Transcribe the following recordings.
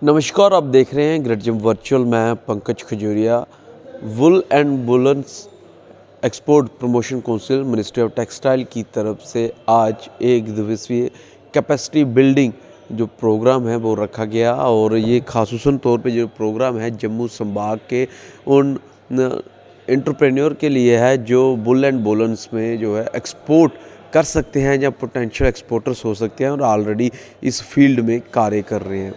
नमस्कार, आप देख रहे हैं ग्रेट जिम वर्चुअल। मैं Pankaj Khajuria. Wool and woollens export promotion council ministry of textile की तरफ से आज एक दिवसीय कैपेसिटी बिल्डिंग जो प्रोग्राम है वो रखा गया और ये खासूसन तौर पे जो प्रोग्राम है जम्मू संभाग के उन एंटरप्रेन्योर के लिए है जो वुल एंड वुलन्स में जो है एक्सपोर्ट कर सकते हैं या पोटेंशियल एक्सपोर्टर्स हो सकते हैं और ऑलरेडी इस फील्ड में कार्य कर रहे हैं।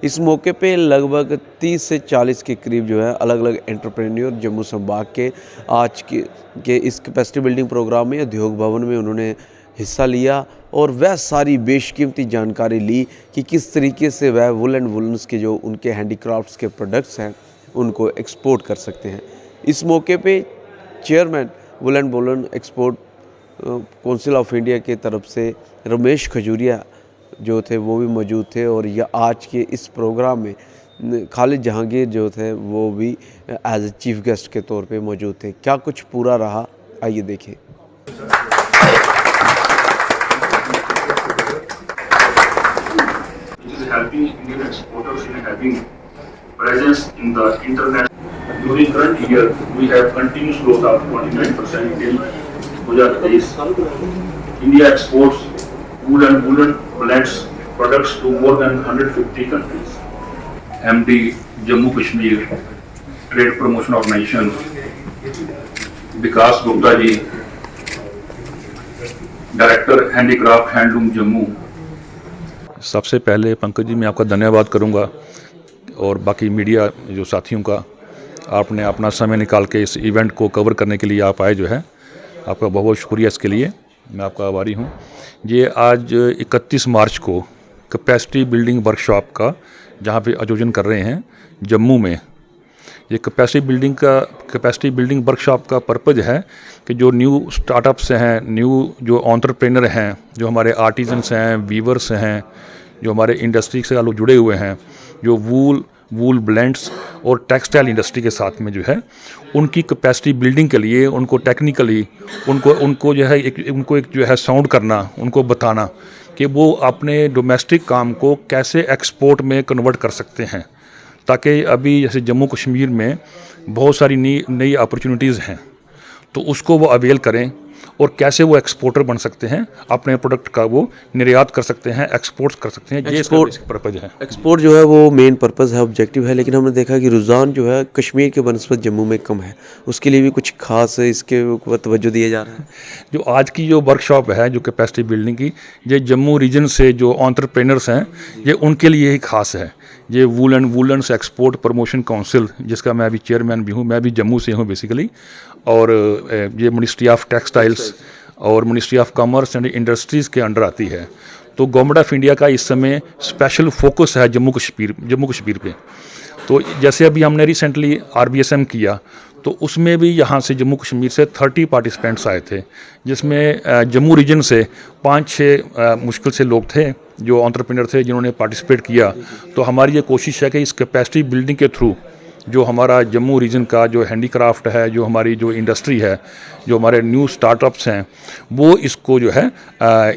इस मौके पे लगभग 30 से 40 के करीब जो है अलग अलग एंटरप्रेन्योर जम्मू संभाग के आज के इस कैपेसिटी बिल्डिंग प्रोग्राम में उद्योग भवन में उन्होंने हिस्सा लिया और वह सारी बेशकीमती जानकारी ली कि किस तरीके से वह वुल एंड वुलन्स के जो उनके हैंडीक्राफ्ट्स के प्रोडक्ट्स हैं उनको एक्सपोर्ट कर सकते हैं। इस मौके पे chairman wool and woollen export council of India के तरफ से रमेश खजूरिया जो थे वो भी मौजूद थे और यह आज के इस प्रोग्राम में खालिद जहांगीर जो थे वो भी एज ए चीफ गेस्ट के तौर पे मौजूद थे। क्या कुछ पूरा रहा, आइए देखें। Helping Indian exporters in having presence in the international. During current year, we have continuous growth of 29% in 2023. India exports wool and woolen blends products to more than 150 countries. MD Jammu Kashmir Trade Promotion Organization Vikas Gupta ji, Director Handicraft Handloom Jammu। सबसे पहले पंकज जी मैं आपका धन्यवाद करूंगा और बाकी media जो साथियों का, आपने अपना समय निकाल के इस इवेंट को कवर करने के लिए आप आए जो है, आपका बहुत बहुत शुक्रिया इसके लिए, मैं आपका आभारी हूं। ये आज 31 मार्च को कैपेसिटी बिल्डिंग वर्कशॉप का जहां पे आयोजन कर रहे हैं जम्मू में। ये कैपेसिटी बिल्डिंग वर्कशॉप का पर्पज़ है कि जो न्यू स्टार्टअप्स हैं, न्यू जो एंटरप्रेन्योर हैं, जो हमारे आर्टिजन्स हैं, वीवर्स हैं, जो हमारे इंडस्ट्री से लोग जुड़े हुए हैं, जो वूल ब्लेंड्स और टेक्सटाइल इंडस्ट्री के साथ में जो है, उनकी कैपेसिटी बिल्डिंग के लिए उनको टेक्निकली उनको जो है एक जो है साउंड करना, उनको बताना कि वो अपने डोमेस्टिक काम को कैसे एक्सपोर्ट में कन्वर्ट कर सकते हैं, ताकि अभी जैसे जम्मू कश्मीर में बहुत सारी नई अपॉर्चुनिटीज़ हैं तो उसको वो अवेल करें और कैसे वो एक्सपोर्टर बन सकते हैं, अपने प्रोडक्ट का वो निर्यात कर सकते हैं, एक्सपोर्ट कर सकते हैं। ये एक्सपोर्ट पर्पज़ है। एक्सपोर्ट जो है वो मेन पर्पज़ है, ऑब्जेक्टिव है, लेकिन हमने देखा कि रुझान जो है कश्मीर के बनस्पत जम्मू में कम है। उसके लिए भी कुछ खास इसके ऊपर तवज्जो दिया जा रहा है। जो आज की जो वर्कशॉप है जो कैपेसिटी बिल्डिंग की, ये जम्मू रीजन से जो एंटरप्रेन्योर्स हैं ये उनके लिए ही खास है। ये wool and woollens export promotion council, जिसका मैं अभी चेयरमैन भी हूँ, मैं भी जम्मू से हूँ बेसिकली, और ये मिनिस्ट्री ऑफ टेक्सटाइल्स और ministry of commerce and industries के अंडर आती है। तो गवर्नमेंट ऑफ इंडिया का इस समय स्पेशल फोकस है जम्मू कश्मीर पे। तो जैसे अभी हमने रिसेंटली RBSM किया तो उसमें भी यहाँ से जम्मू कश्मीर से 30 पार्टिसिपेंट्स आए थे, जिसमें जम्मू रीजन से 5-6 मुश्किल से लोग थे जो एंटरप्रेन्योर थे जिन्होंने पार्टिसिपेट किया। तो हमारी ये कोशिश है कि इस कैपेसिटी बिल्डिंग के थ्रू जो हमारा जम्मू रीजन का जो हैंडीक्राफ्ट है, जो हमारी जो इंडस्ट्री है, जो हमारे न्यू स्टार्टअप्स हैं, वो इसको जो है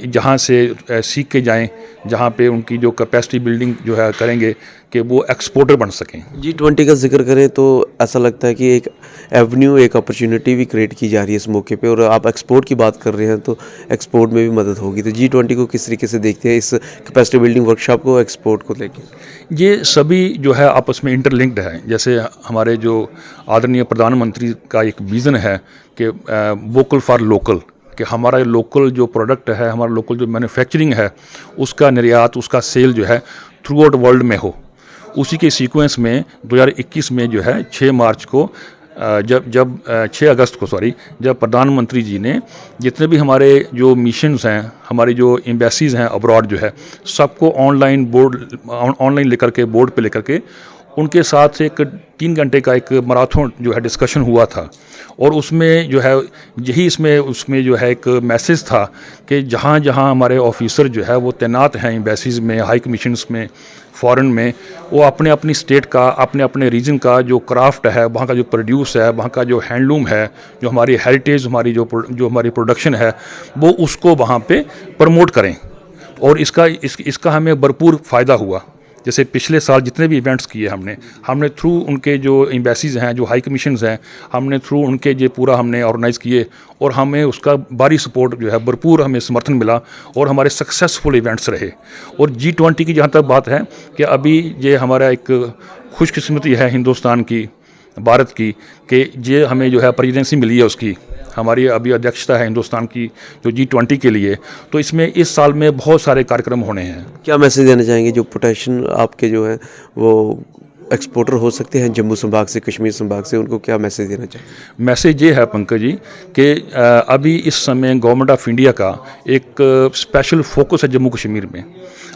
जहाँ से सीख के जाएं, जहाँ पे उनकी जो कैपेसिटी बिल्डिंग जो है करेंगे कि वो एक्सपोर्टर बन सकें। G20 का जिक्र करें तो ऐसा लगता है कि एक एवेन्यू, एक अपॉर्चुनिटी भी क्रिएट की जा रही है इस मौके पे, और आप एक्सपोर्ट की बात कर रहे हैं तो एक्सपोर्ट में भी मदद होगी। तो G20 को किस तरीके से देखते हैं, इस कैपेसिटी बिल्डिंग वर्कशॉप को, एक्सपोर्ट को लेके? ये सभी जो है आपस में इंटरलिंक्ड है। जैसे हमारे जो आदरणीय प्रधानमंत्री का एक विज़न है कि वोकल फॉर लोकल, कि हमारा लोकल जो प्रोडक्ट है, हमारा लोकल जो मैन्युफैक्चरिंग है, उसका निर्यात, उसका सेल जो है थ्रू आउट वर्ल्ड में हो। उसी के सीक्वेंस में 2021 में जो है 6 मार्च को जब 6 अगस्त को जब प्रधानमंत्री जी ने जितने भी हमारे जो मिशंस हैं, हमारी जो एम्बेसीज हैं अब्रॉड जो है, सबको ऑनलाइन लेकर के, बोर्ड पे लेकर के उनके साथ एक 3 घंटे का एक मैराथन जो है डिस्कशन हुआ था। और उसमें जो है उसमें जो है एक मैसेज था कि जहाँ जहाँ हमारे ऑफिसर जो है वो तैनात हैं एम्बेसीज में, हाई कमीशंस में, फॉरेन में, वो अपने अपनी स्टेट का, अपने अपने रीजन का जो क्राफ्ट है, वहाँ का जो प्रोड्यूस है, वहाँ का जो हैंडलूम है, जो हमारी हेरिटेज, हमारी जो हमारी प्रोडक्शन है, वो उसको वहाँ पे प्रमोट करें। और इसका हमें भरपूर फ़ायदा हुआ। जैसे पिछले साल जितने भी इवेंट्स किए हमने थ्रू उनके जो एम्बेसीज़ हैं, जो हाई कमीशंस हैं, हमने थ्रू उनके जो पूरा हमने ऑर्गेनाइज़ किए और हमें उसका भारी सपोर्ट जो है, भरपूर हमें समर्थन मिला और हमारे सक्सेसफुल इवेंट्स रहे। और G20 की जहाँ तक बात है कि अभी ये हमारा एक खुशकिस्मती है हिंदुस्तान की, भारत की, कि ये हमें जो है प्रेसिडेंसी मिली है उसकी, हमारी अभी अध्यक्षता है हिंदुस्तान की जो G20 के लिए। तो इसमें इस साल में बहुत सारे कार्यक्रम होने हैं। क्या मैसेज देना चाहेंगे जो पोटेंशियल आपके जो है वो एक्सपोर्टर हो सकते हैं जम्मू संभाग से, कश्मीर संभाग से, उनको क्या मैसेज देना चाहिए? मैसेज ये है पंकज जी कि अभी इस समय गवर्नमेंट ऑफ इंडिया का एक स्पेशल फोकस है जम्मू कश्मीर में,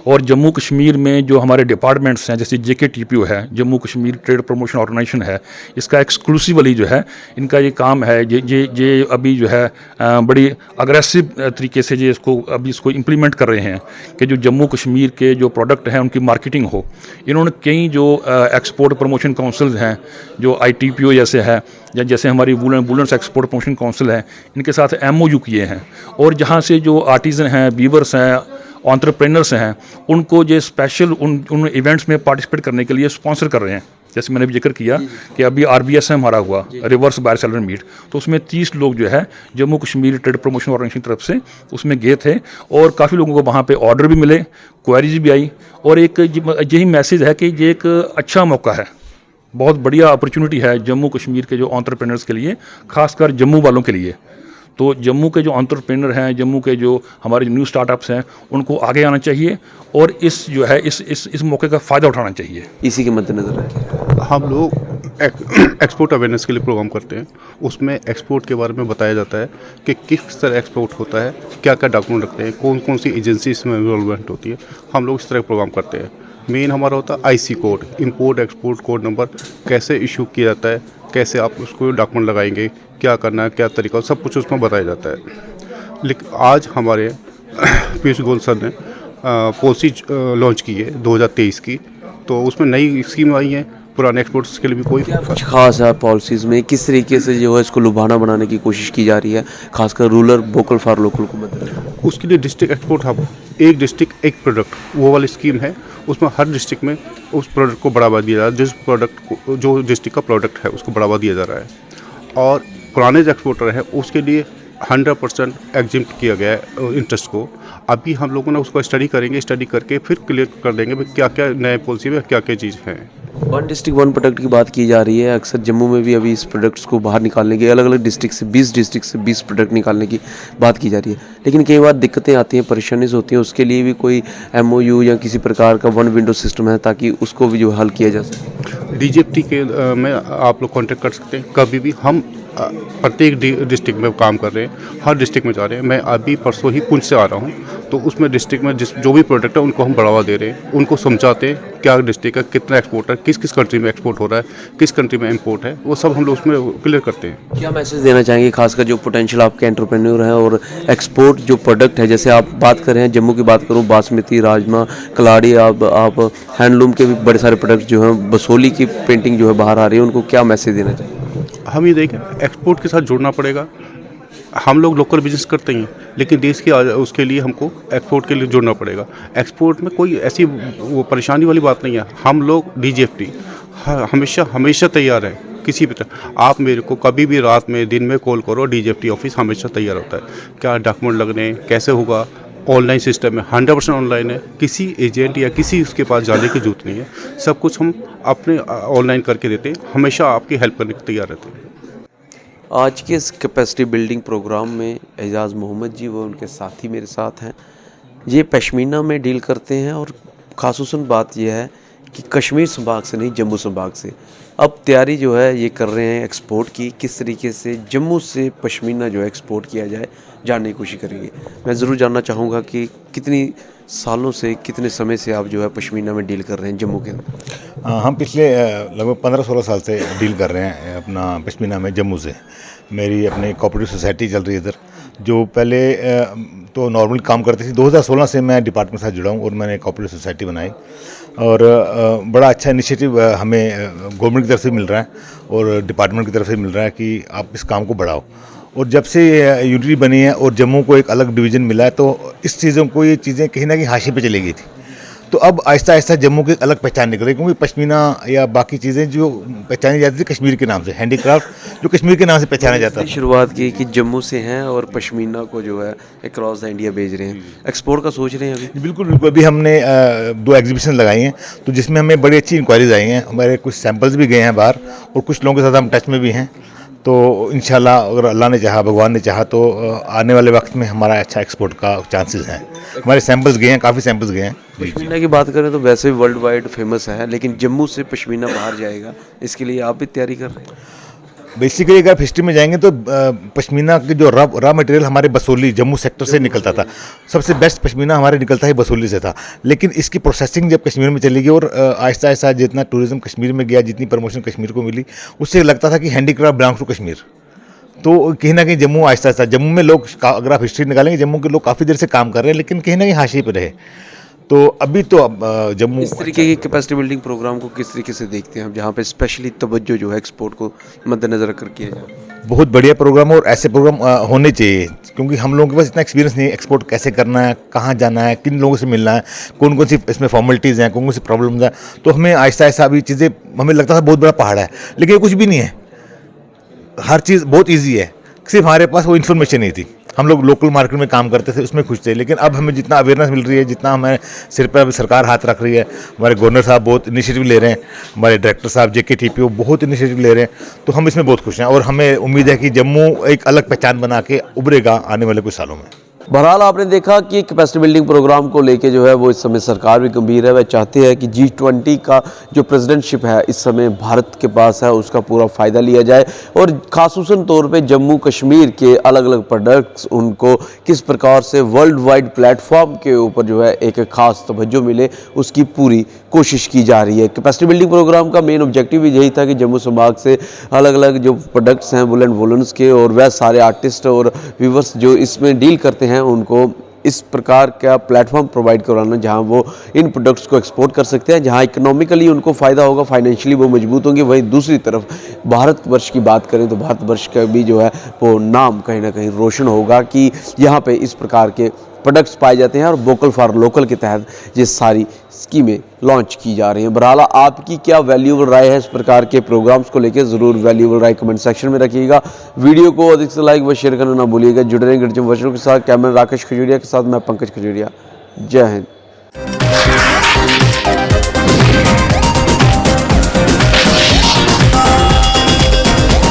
और जम्मू कश्मीर में जो हमारे डिपार्टमेंट्स हैं जैसे JKTPO है, Jammu Kashmir trade promotion organisation है, इसका एक्सक्लूसिवली जो है इनका ये काम है, ये अभी जो है बड़ी अग्रेसिव तरीके से इसको इम्प्लीमेंट कर रहे हैं कि जो जम्मू कश्मीर के जो प्रोडक्ट हैं उनकी मार्केटिंग हो। इन्होंने कई जो एक्सपोर्ट प्रमोशन काउंसिल हैं, जो ITPO जैसे है, या जैसे हमारी वुलन्स एक्सपोर्ट प्रमोशन काउंसिल है, इनके साथ MOU किए हैं, और जहाँ से जो आर्टिज़न हैं, वीवर्स हैं, एंटरप्रेन्योर्स हैं, उनको जो स्पेशल उन इवेंट्स में पार्टिसिपेट करने के लिए स्पॉन्सर कर रहे हैं। जैसे मैंने भी जिक्र किया कि अभी RBSM हमारा हुआ, रिवर्स बायर सेलर मीट, तो उसमें 30 लोग जो है Jammu Kashmir trade promotion organisation की तरफ से उसमें गए थे, और काफ़ी लोगों को वहाँ पे ऑर्डर भी मिले, क्वेरीज भी आई, और एक यही मैसेज है कि ये एक अच्छा मौका है, बहुत बढ़िया अपॉर्चुनिटी है जम्मू कश्मीर के जो एंटरप्रेन्योर्स के लिए, खासकर जम्मू वालों के लिए। तो जम्मू के जो एंटरप्रेन्योर हैं, जम्मू के जो हमारे न्यू स्टार्टअप्स हैं, उनको आगे आना चाहिए और इस मौके का फ़ायदा उठाना चाहिए। इसी के मद्देनजर हम लोग एक्सपोर्ट अवेयरनेस के लिए प्रोग्राम करते हैं। उसमें एक्सपोर्ट के बारे में बताया जाता है कि किस तरह एक्सपोर्ट होता है, क्या क्या डॉक्यूमेंट रखते हैं, कौन कौन सी एजेंसी इसमें इन्वॉल्वमेंट होती है। हम लोग इस तरह प्रोग्राम करते हैं। मेन हमारा होता है IC code, import export code number, कैसे इशू किया जाता है, कैसे आप उसको डॉक्यूमेंट लगाएंगे, क्या करना है, क्या तरीका, सब कुछ उसमें बताया जाता है। लेकिन आज हमारे पीयूष गोयल सर ने पॉलिसी लॉन्च की है 2023 की, तो उसमें नई स्कीम आई है, पुराने एक्सपोर्ट्स के लिए भी कोई कुछ खास है पॉलिसीज़ में, किस तरीके से जो है इसको लुभाना बनाने की कोशिश की जा रही है, खासकर रूरल वोकल फॉर लोकल को मद्देनजर? उसके लिए डिस्ट्रिक्ट एक्सपोर्ट हब, एक डिस्ट्रिक्ट एक प्रोडक्ट, वो वाली स्कीम है। उसमें हर डिस्ट्रिक्ट में उस प्रोडक्ट को बढ़ावा दिया जा रहा है, जिस प्रोडक्ट को जो डिस्ट्रिक्ट का प्रोडक्ट है उसको बढ़ावा दिया जा रहा है। और पुराने जो एक्सपोर्टर है उसके लिए 100% एग्जिम्प्ट किया गया है इंटरेस्ट को। अभी हम लोगों ने उसको स्टडी करेंगे, स्टडी करके फिर क्लियर कर देंगे कि क्या क्या नए पॉलिसी में क्या क्या चीज़ हैं। वन डिस्ट्रिक्ट वन प्रोडक्ट की बात की जा रही है। अक्सर जम्मू में भी अभी इस प्रोडक्ट्स को बाहर निकालने की, अलग अलग डिस्ट्रिक्ट से 20 प्रोडक्ट निकालने की बात की जा रही है, लेकिन कई बार दिक्कतें आती हैं, परेशानीज होती हैं। उसके लिए भी कोई MOU या किसी प्रकार का वन विंडो सिस्टम है ताकि उसको भी जो हल किया जा सके? DGFT के में आप लोग कांटेक्ट कर सकते हैं कभी भी। हम प्रत्येक डिस्ट्रिक्ट में काम कर रहे हैं, हर डिस्ट्रिक्ट में जा रहे हैं। मैं अभी परसों ही पुंछ से आ रहा हूँ, तो उसमें डिस्ट्रिक्ट में जो भी प्रोडक्ट है उनको हम बढ़ावा दे रहे हैं, उनको समझाते हैं क्या डिस्ट्रिक्ट है, कितना एक्सपोर्ट है, किस किस कंट्री में एक्सपोर्ट हो रहा है, किस कंट्री में इंपोर्ट है, वो सब हम लोग उसमें क्लियर करते हैं। क्या मैसेज देना चाहेंगे खासकर जो पोटेंशियल आपके एंटरप्रेन्योर हैं और एक्सपोर्ट जो प्रोडक्ट है, जैसे आप बात कर रहे हैं जम्मू की बात करूँ, बासमती, राजमा, कलाड़ी, आप हैंडलूम के भी बड़े सारे प्रोडक्ट जो हैं, बसोली की पेंटिंग जो है बाहर आ रही है, उनको क्या मैसेज देना चाहिए? हम ये देखें, एक्सपोर्ट के साथ जुड़ना पड़ेगा। हम लोग लोकल बिजनेस करते हैं, लेकिन देश की उसके लिए हमको एक्सपोर्ट के लिए जुड़ना पड़ेगा। एक्सपोर्ट में कोई ऐसी वो परेशानी वाली बात नहीं है। हम लोग DGFT हमेशा तैयार है। किसी भी तरह आप मेरे को कभी भी रात में दिन में कॉल करो, DGFT ऑफिस हमेशा तैयार होता है। क्या डॉक्यूमेंट लगने, कैसे होगा, ऑनलाइन सिस्टम है, 100% ऑनलाइन है। किसी एजेंट या किसी उसके पास जाने की जरूरत नहीं है। सब कुछ हम अपने ऑनलाइन करके देते हैं। हमेशा आपकी हेल्प करने को तैयार रहते हैं। आज के इस कैपेसिटी बिल्डिंग प्रोग्राम में एजाज़ मोहम्मद जी व उनके साथी मेरे साथ हैं। ये पश्मीना में डील करते हैं और खासूसन बात यह है कि कश्मीर संभाग से नहीं, जम्मू संभाग से अब तैयारी जो है ये कर रहे हैं एक्सपोर्ट की। किस तरीके से जम्मू से पश्मीना जो है एक्सपोर्ट किया जाए, जानने की कोशिश करेंगे। मैं ज़रूर जानना चाहूँगा कि कितनी सालों से, कितने समय से आप जो है पश्मीना में डील कर रहे हैं जम्मू के अंदर? हम पिछले लगभग 15-16 साल से डील कर रहे हैं अपना पश्मीना में जम्मू से। मेरी अपनी कोऑपरेटिव सोसाइटी चल रही है इधर, जो पहले तो नॉर्मल काम करती थी। 2016 से मैं डिपार्टमेंट के साथ जुड़ा हूँ और मैंने कोऑपरेटिव सोसाइटी बनाई, और बड़ा अच्छा इनिशिएटिव हमें गवर्नमेंट की तरफ से मिल रहा है और डिपार्टमेंट की तरफ से मिल रहा है कि आप इस काम को बढ़ाओ। और जब से यूनिटी बनी है और जम्मू को एक अलग डिवीज़न मिला है, तो इस चीज़ों को, ये चीज़ें कहीं ना कहीं हाशिए पे चली गई थी। तो अब आहिस्ता आहिस्ता जम्मू की अलग पहचान निकल रही है, क्योंकि पश्मीना या बाकी चीज़ें जो पहचानी जाती थी कश्मीर के नाम से, हैंडीक्राफ्ट जो कश्मीर के नाम से पहचाना जाता था। शुरुआत की कि जम्मू से हैं और पश्मीना को जो है अक्रॉस द इंडिया भेज रहे हैं, एक्सपोर्ट का सोच रहे हैं अभी? बिल्कुल बिल्कुल, अभी हमने 2 एग्जीबिशन लगाई हैं, तो जिसमें हमें बड़ी अच्छी इंक्वायरीज आई हैं, हमारे कुछ सैंपल्स भी गए हैं बाहर और कुछ लोगों के साथ हम टच में भी हैं। तो इंशाल्लाह अगर अल्लाह ने चाहा, भगवान ने चाहा तो आने वाले वक्त में हमारा अच्छा एक्सपोर्ट का चांसेस हैं। हमारे सैंपल्स गए हैं, काफ़ी सैंपल्स गए हैं। पश्मीना की बात करें तो वैसे वर्ल्ड वाइड फेमस है, लेकिन जम्मू से पश्मीना बाहर जाएगा, इसके लिए आप भी तैयारी कर रहे हैं? बेसिकली अगर आप हिस्ट्री में जाएंगे तो पश्मीना की जो रॉ मटेरियल हमारे बसोली जम्मू सेक्टर से निकलता था। सबसे बेस्ट पश्मीना हमारे निकलता ही बसोली से था, लेकिन इसकी प्रोसेसिंग जब कश्मीर में चली गई और आहिस्ता आहिस्ता जितना टूरिज्म कश्मीर में गया, जितनी प्रमोशन कश्मीर को मिली, उससे लगता था कि हैंडीक्राफ्ट बिलोंग्स टू कश्मीर। तो कहीं ना कहीं जम्मू आहिस्ता आहिस्ता, जम्मू में लोग, अगर आप हिस्ट्री निकालेंगे, जम्मू के लोग काफ़ी देर से काम कर रहे हैं, लेकिन कहीं ना कहीं हाशिए पर रहे। तो अभी तो जम्मू इस तरीके की कैपेसिटी बिल्डिंग प्रोग्राम को किस तरीके से देखते हैं हम, जहाँ पे स्पेशली तवज्जो जो है एक्सपोर्ट को मद्देनजर रखकर किया जाए? बहुत बढ़िया प्रोग्राम, और ऐसे प्रोग्राम होने चाहिए, क्योंकि हम लोगों के पास इतना एक्सपीरियंस नहीं है एक्सपोर्ट कैसे करना है, कहाँ जाना है, किन लोगों से मिलना है, कौन कौन सी इसमें फॉर्मेलिटीज़ हैं, कौन कौन सी प्रॉब्लम्स हैं। तो हमें आहिस्ता आहिस्ता अभी चीज़ें, हमें लगता था बहुत बड़ा पहाड़ है, लेकिन ये कुछ भी नहीं है, हर चीज़ बहुत ईजी है, सिर्फ हमारे पास वो इन्फॉर्मेशन नहीं थी। हम लोग लोकल मार्केट में काम करते थे, उसमें खुश थे, लेकिन अब हमें जितना अवेयरनेस मिल रही है, जितना हमें सिर पर अभी सरकार हाथ रख रही है, हमारे गवर्नर साहब बहुत इनिशिएटिव ले रहे हैं, हमारे डायरेक्टर साहब JK TPO बहुत इनिशिएटिव ले रहे हैं, तो हम इसमें बहुत खुश हैं और हमें उम्मीद है कि जम्मू एक अलग पहचान बना के उभरेगा आने वाले कुछ सालों में। बहरहाल आपने देखा कि कैपेसिटी बिल्डिंग प्रोग्राम को लेके जो है वो इस समय सरकार भी गंभीर है। वह चाहते हैं कि G20 का जो प्रेसिडेंटशिप है इस समय भारत के पास है, उसका पूरा फ़ायदा लिया जाए और खासूसन तौर पे जम्मू कश्मीर के अलग अलग प्रोडक्ट्स उनको किस प्रकार से वर्ल्ड वाइड प्लेटफॉर्म के ऊपर जो है एक ख़ास तवज्जो मिले, उसकी पूरी कोशिश की जा रही है। कैपेसिटी बिल्डिंग प्रोग्राम का मेन ऑब्जेक्टिव भी यही था कि जम्मू संभाग से अलग अलग जो प्रोडक्ट्स हैं वुलन वुलन्स के, और वह सारे आर्टिस्ट और व्यूवर्स जो इसमें डील करते हैं उनको इस प्रकार का प्लेटफॉर्म प्रोवाइड करवाना जहां वो इन प्रोडक्ट्स को एक्सपोर्ट कर सकते हैं, जहां इकोनॉमिकली उनको फ़ायदा होगा, फाइनेंशियली वो मजबूत होंगे। वहीं दूसरी तरफ भारतवर्ष की बात करें तो भारतवर्ष का भी जो है वो नाम कहीं ना कहीं रोशन होगा कि यहाँ पे इस प्रकार के प्रोडक्ट्स पाए जाते हैं और वोकल फॉर लोकल के तहत ये सारी स्कीमें लॉन्च की जा रही हैं। बहरहाल आपकी क्या वैल्यूएबल राय है इस प्रकार के प्रोग्राम्स को लेकर, ज़रूर वैल्यूएबल राय कमेंट सेक्शन में रखिएगा। वीडियो को अधिक से लाइक व शेयर करना ना भूलिएगा। जुड़े रहें गृहजम वर्चुअल के साथ। कैमरा राकेश खजूरिया के साथ मैं पंकज खजूरिया। जय हिंद।